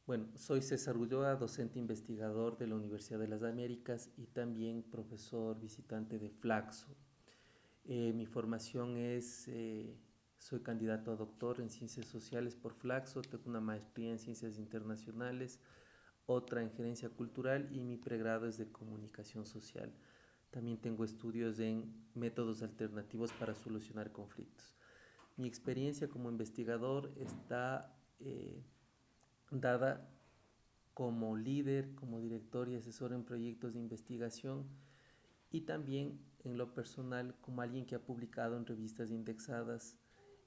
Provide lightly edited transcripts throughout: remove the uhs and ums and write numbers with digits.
Bueno, soy César Ulloa, docente investigador de la Universidad de las Américas y también profesor visitante de Flaxo. Mi formación soy candidato a doctor en Ciencias Sociales por Flaxo, tengo una maestría en Ciencias Internacionales, otra en Gerencia Cultural y mi pregrado es de Comunicación Social. También tengo estudios en métodos alternativos para solucionar conflictos. Mi experiencia como investigador está dada como líder, como director y asesor en proyectos de investigación y también en lo personal como alguien que ha publicado en revistas indexadas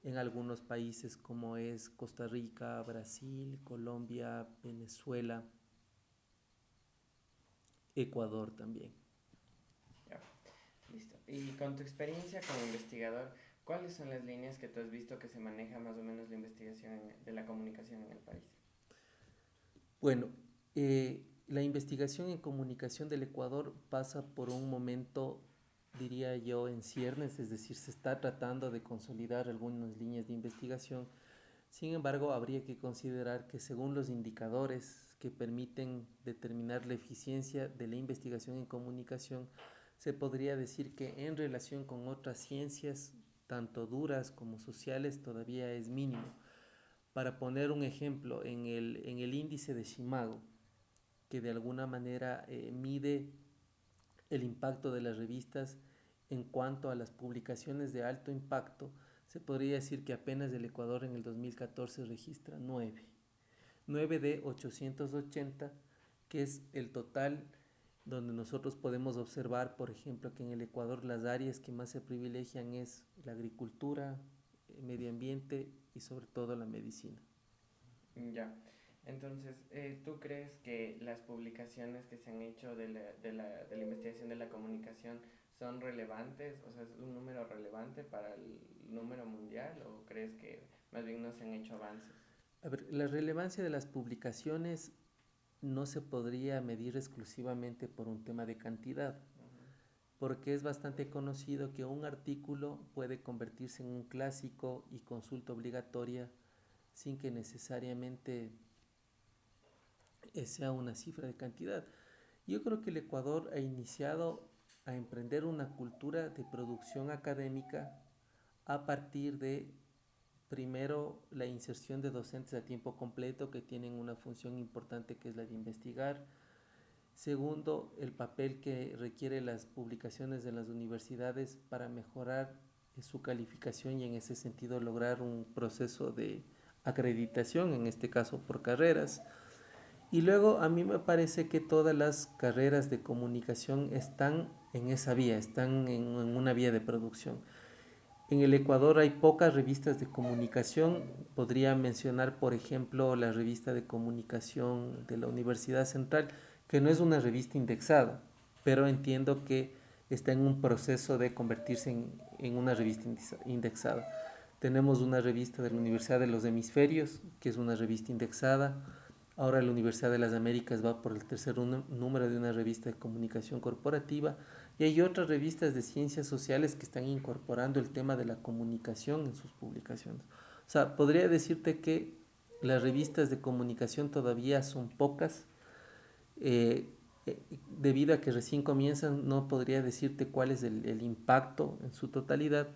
en algunos países como es Costa Rica, Brasil, Colombia, Venezuela, Ecuador también. Ya, listo. Y con tu experiencia como investigador, ¿cuáles son las líneas que tú has visto que se maneja más o menos la investigación de la comunicación en el país? Bueno, la investigación en comunicación del Ecuador pasa por un momento, diría yo, en ciernes, es decir, se está tratando de consolidar algunas líneas de investigación. Sin embargo, habría que considerar que según los indicadores que permiten determinar la eficiencia de la investigación en comunicación, se podría decir que en relación con otras ciencias, tanto duras como sociales, todavía es mínimo. Para poner un ejemplo, en el índice de Shimago, que de alguna manera mide el impacto de las revistas en cuanto a las publicaciones de alto impacto, se podría decir que apenas el Ecuador en el 2014 registra 9 de 880, que es el total donde nosotros podemos observar, por ejemplo, que en el Ecuador las áreas que más se privilegian es la agricultura, medio ambiente y sobre todo la medicina. Ya. Entonces, ¿tú crees que las publicaciones que se han hecho de la investigación de la comunicación son relevantes? O sea, ¿es un número relevante para el número mundial? ¿O crees que más bien no se han hecho avances? A ver, la relevancia de las publicaciones no se podría medir exclusivamente por un tema de cantidad, Ujú. porque es bastante conocido que un artículo puede convertirse en un clásico y consulta obligatoria sin que necesariamente sea una cifra de cantidad. Yo creo que el Ecuador ha iniciado a emprender una cultura de producción académica a partir de, primero, la inserción de docentes a tiempo completo que tienen una función importante que es la de investigar. Segundo, el papel que requiere las publicaciones de las universidades para mejorar su calificación y en ese sentido lograr un proceso de acreditación, en este caso por carreras. Y luego a mí me parece que todas las carreras de comunicación están en esa vía, están en una vía de producción. En el Ecuador hay pocas revistas de comunicación. Podría mencionar, por ejemplo, la revista de comunicación de la Universidad Central, que no es una revista indexada, pero entiendo que está en un proceso de convertirse en una revista indexada. Tenemos una revista de la Universidad de los Hemisferios, que es una revista indexada. Ahora la Universidad de las Américas va por el tercer número de una revista de comunicación corporativa y hay otras revistas de ciencias sociales que están incorporando el tema de la comunicación en sus publicaciones. O sea, podría decirte que las revistas de comunicación todavía son pocas. eh, Debido a que recién comienzan, no podría decirte cuál es el impacto en su totalidad,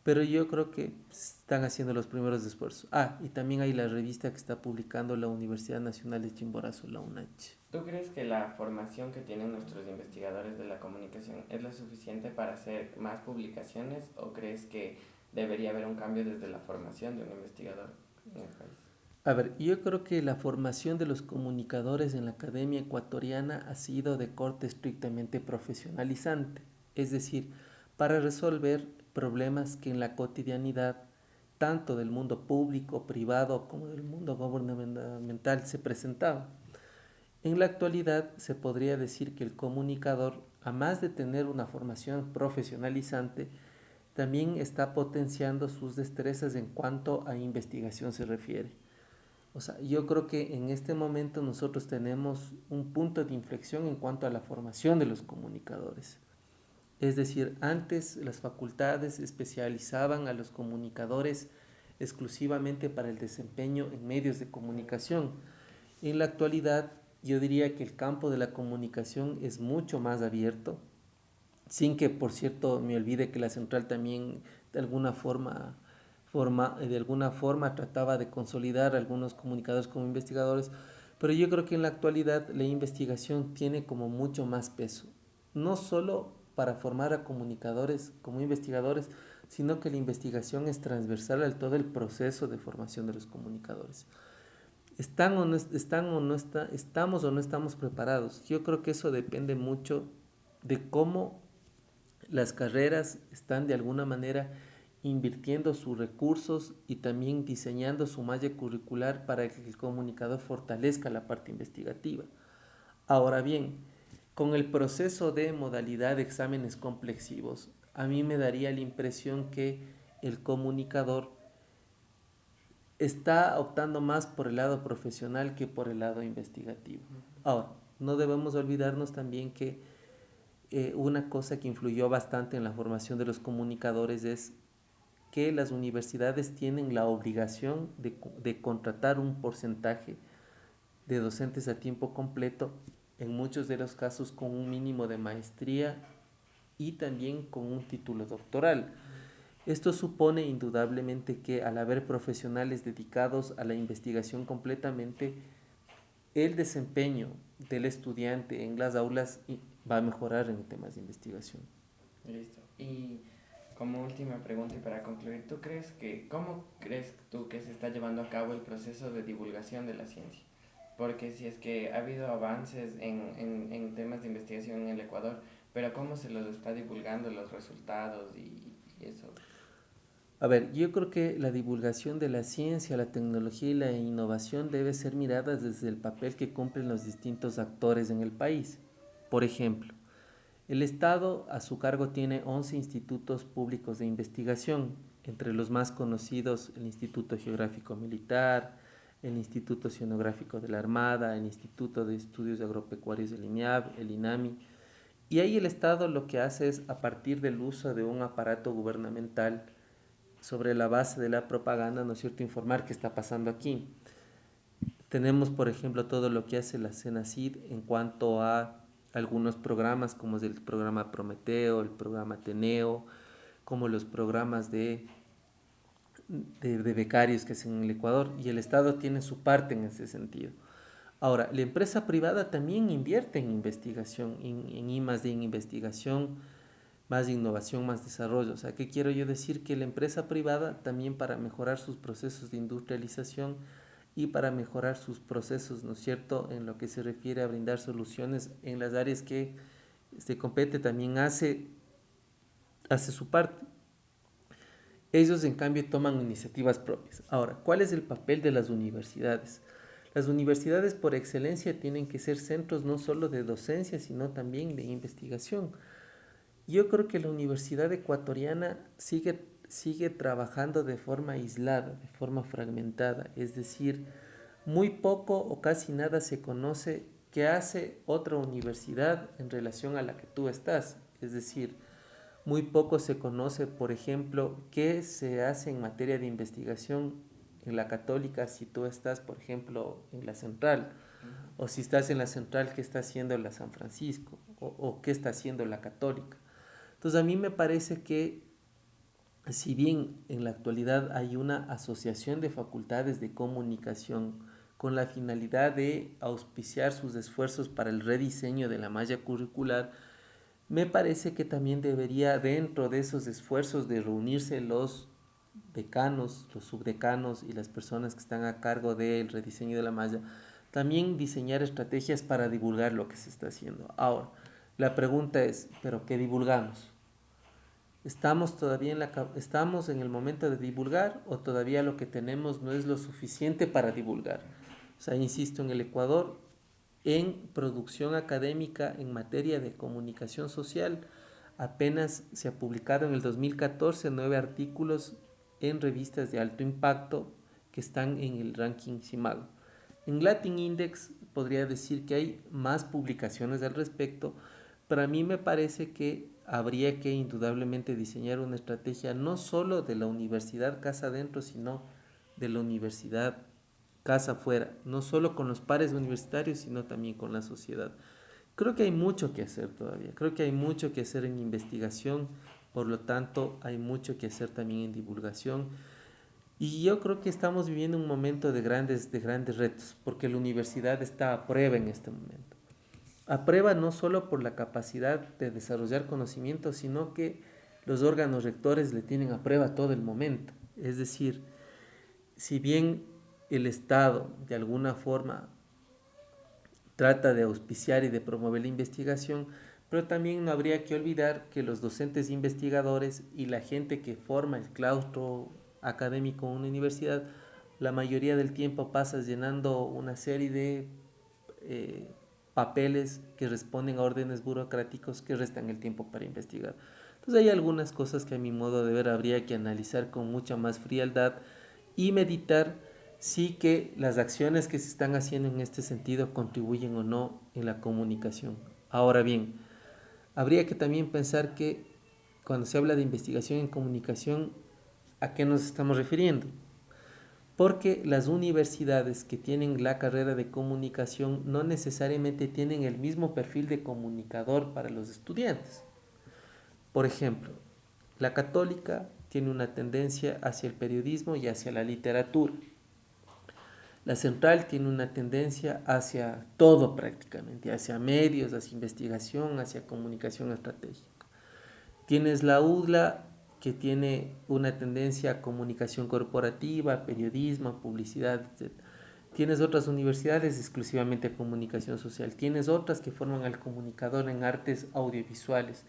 pero yo creo que están haciendo los primeros esfuerzos. Ah, y también hay la revista que está publicando la Universidad Nacional de Chimborazo, la UNACH. ¿Tú crees que la formación que tienen nuestros investigadores de la comunicación es la suficiente para hacer más publicaciones o crees que debería haber un cambio desde la formación de un investigador en el país? A ver, yo creo que la formación de los comunicadores en la academia ecuatoriana ha sido de corte estrictamente profesionalizante, es decir, para resolver problemas que en la cotidianidad, tanto del mundo público, privado, como del mundo gubernamental, se presentaban. En la actualidad se podría decir que el comunicador, a más de tener una formación profesionalizante, también está potenciando sus destrezas en cuanto a investigación se refiere. O sea, yo creo que en este momento nosotros tenemos un punto de inflexión en cuanto a la formación de los comunicadores. Es decir, antes las facultades especializaban a los comunicadores exclusivamente para el desempeño en medios de comunicación. en la actualidad yo diría que el campo de la comunicación es mucho más abierto, sin que, por cierto, me olvide que la central también de alguna de alguna forma trataba de consolidar a algunos comunicadores como investigadores, pero yo creo que en la actualidad la investigación tiene como mucho más peso, no solo para formar a comunicadores como investigadores, sino que la investigación es transversal a todo el proceso de formación de los comunicadores. ¿Estamos o no estamos preparados? Yo creo que eso depende mucho de cómo las carreras están de alguna manera invirtiendo sus recursos y también diseñando su malla curricular para que el comunicador fortalezca la parte investigativa. Ahora bien, con el proceso de modalidad de exámenes complexivos, a mí me daría la impresión que el comunicador está optando más por el lado profesional que por el lado investigativo. Ahora, no debemos olvidarnos también que una cosa que influyó bastante en la formación de los comunicadores es que las universidades tienen la obligación de contratar un porcentaje de docentes a tiempo completo, en muchos de los casos con un mínimo de maestría y también con un título doctoral. Esto supone indudablemente que al haber profesionales dedicados a la investigación completamente, el desempeño del estudiante en las aulas va a mejorar en temas de investigación. Listo. Y como última pregunta y para concluir, ¿cómo crees tú que se está llevando a cabo el proceso de divulgación de la ciencia? Porque si es que ha habido avances en temas de investigación en el Ecuador, pero ¿cómo se los está divulgando los resultados y eso? A ver, yo creo que la divulgación de la ciencia, la tecnología y la innovación debe ser mirada desde el papel que cumplen los distintos actores en el país. Por ejemplo, el Estado a su cargo tiene 11 institutos públicos de investigación, entre los más conocidos el Instituto Geográfico Militar, el Instituto Oceanográfico de la Armada, el Instituto de Estudios Agropecuarios del INIAB, el INAMI. Y ahí el Estado lo que hace es, a partir del uso de un aparato gubernamental, sobre la base de la propaganda, ¿no es cierto?, informar qué está pasando aquí. Tenemos, por ejemplo, todo lo que hace la CENACID en cuanto a algunos programas, como es el programa Prometeo, el programa Ateneo, como los programas de becarios que hacen en el Ecuador, y el Estado tiene su parte en ese sentido. Ahora, la empresa privada también invierte en investigación, en I+D, en investigación, más innovación, más desarrollo. O sea, ¿qué quiero yo decir? Que la empresa privada también para mejorar sus procesos de industrialización y para mejorar sus procesos, ¿no es cierto?, en lo que se refiere a brindar soluciones en las áreas que se compete, también hace su parte. Ellos, en cambio, toman iniciativas propias. Ahora, ¿cuál es el papel de las universidades? Las universidades por excelencia tienen que ser centros no solo de docencia, sino también de investigación. Yo creo que la Universidad Ecuatoriana sigue trabajando de forma aislada, de forma fragmentada, es decir, muy poco o casi nada se conoce qué hace otra universidad en relación a la que tú estás. Es decir, muy poco se conoce, por ejemplo, qué se hace en materia de investigación en la Católica si tú estás, por ejemplo, en la Central, o si estás en la Central, qué está haciendo la San Francisco, o qué está haciendo la Católica. Entonces a mí me parece que si bien en la actualidad hay una asociación de facultades de comunicación con la finalidad de auspiciar sus esfuerzos para el rediseño de la malla curricular, me parece que también debería dentro de esos esfuerzos de reunirse los decanos, los subdecanos y las personas que están a cargo del rediseño de la malla, también diseñar estrategias para divulgar lo que se está haciendo. Ahora, la pregunta es, ¿pero qué divulgamos? ¿Estamos en el momento de divulgar o todavía lo que tenemos no es lo suficiente para divulgar? O sea, insisto, en el Ecuador, en producción académica en materia de comunicación social, apenas se ha publicado en el 2014 9 artículos en revistas de alto impacto que están en el ranking CIMAGO. En Latin Index podría decir que hay más publicaciones al respecto, pero a mí me parece que habría que indudablemente diseñar una estrategia no solo de la universidad casa adentro, sino de la universidad casa afuera, no solo con los pares universitarios, sino también con la sociedad. Creo que hay mucho que hacer todavía, creo que hay mucho que hacer en investigación, por lo tanto hay mucho que hacer también en divulgación. Y yo creo que estamos viviendo un momento de grandes retos, porque la universidad está a prueba en este momento. A prueba no solo por la capacidad de desarrollar conocimiento, sino que los órganos rectores le tienen a prueba todo el momento. Es decir, si bien el Estado de alguna forma trata de auspiciar y de promover la investigación, pero también no habría que olvidar que los docentes investigadores y la gente que forma el claustro académico en una universidad, la mayoría del tiempo pasas llenando una serie de eh, papeles que responden a órdenes burocráticos que restan el tiempo para investigar. Entonces hay algunas cosas que a mi modo de ver habría que analizar con mucha más frialdad y meditar si que las acciones que se están haciendo en este sentido contribuyen o no en la comunicación. Ahora bien, habría que también pensar que cuando se habla de investigación en comunicación, ¿a qué nos estamos refiriendo? Porque las universidades que tienen la carrera de comunicación no necesariamente tienen el mismo perfil de comunicador para los estudiantes. Por ejemplo, la católica tiene una tendencia hacia el periodismo y hacia la literatura. La central tiene una tendencia hacia todo prácticamente, hacia medios, hacia investigación, hacia comunicación estratégica. Tienes la UDLA que tiene una tendencia a comunicación corporativa, periodismo, publicidad, etc. Tienes otras universidades exclusivamente a comunicación social. Tienes otras que forman al comunicador en artes audiovisuales.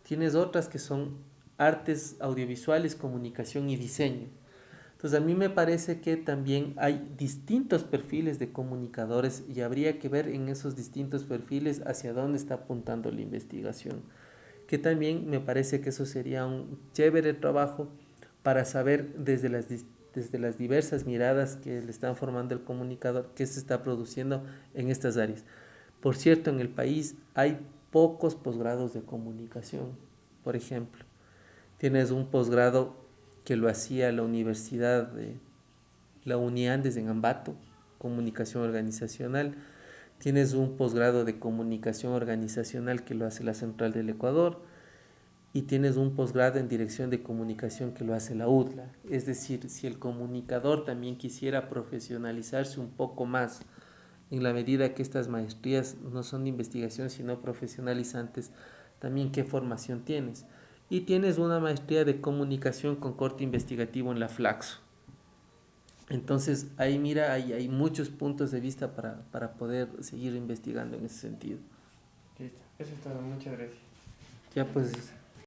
Tienes otras que son artes audiovisuales, comunicación y diseño. Entonces a mí me parece que también hay distintos perfiles de comunicadores y habría que ver en esos distintos perfiles hacia dónde está apuntando la investigación. Que también me parece que eso sería un chévere trabajo para saber desde las diversas miradas que le están formando el comunicador qué se está produciendo en estas áreas. Por cierto, en el país hay pocos posgrados de comunicación. Por ejemplo, tienes un posgrado que lo hacía la Universidad de la UNIANDES en Ambato, comunicación organizacional. Tienes un posgrado de comunicación organizacional que lo hace la Central del Ecuador y tienes un posgrado en dirección de comunicación que lo hace la UDLA. Es decir, si el comunicador también quisiera profesionalizarse un poco más, en la medida que estas maestrías no son de investigación sino profesionalizantes, también qué formación tienes. Y tienes una maestría de comunicación con corte investigativo en la Flaxo. Entonces, ahí mira, hay muchos puntos de vista para poder seguir investigando en ese sentido. Listo, eso es todo, muchas gracias. Ya pues